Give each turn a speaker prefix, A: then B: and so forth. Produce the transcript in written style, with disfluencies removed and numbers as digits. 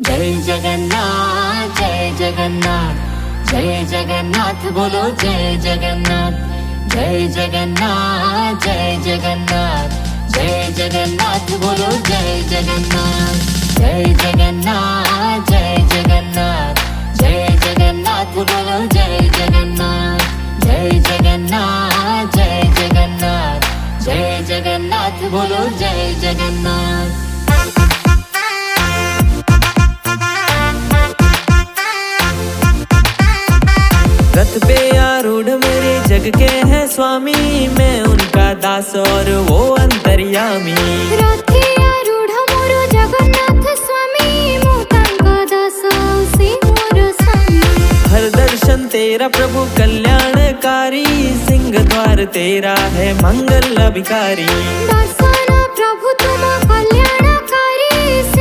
A: जय जगन्नाथ जय जगन्नाथ जय जगन्नाथ बोलो जय जगन्नाथ जय जगन्नाथ जय जगन्नाथ जय जगन्नाथ बोलो जय जगन्नाथ जय जगन्नाथ जय जगन्नाथ जय जगन्नाथ बोलो जय जगन्नाथ जय जगन्नाथ जय जगन्नाथ जय जगन्नाथ बोलो जय जगन्नाथ।
B: रथ पे आरूढ़ मेरे जग के हैं स्वामी, मैं उनका दास और वो अंतर्यामी।
C: रथे आरूढ़ मोरो जगन्नाथ स्वामी, मो तांका दास से मोर स्वामी।
B: हर दर्शन तेरा प्रभु कल्याणकारी, सिंह द्वार तेरा है मंगल अभिकारी।
C: दासा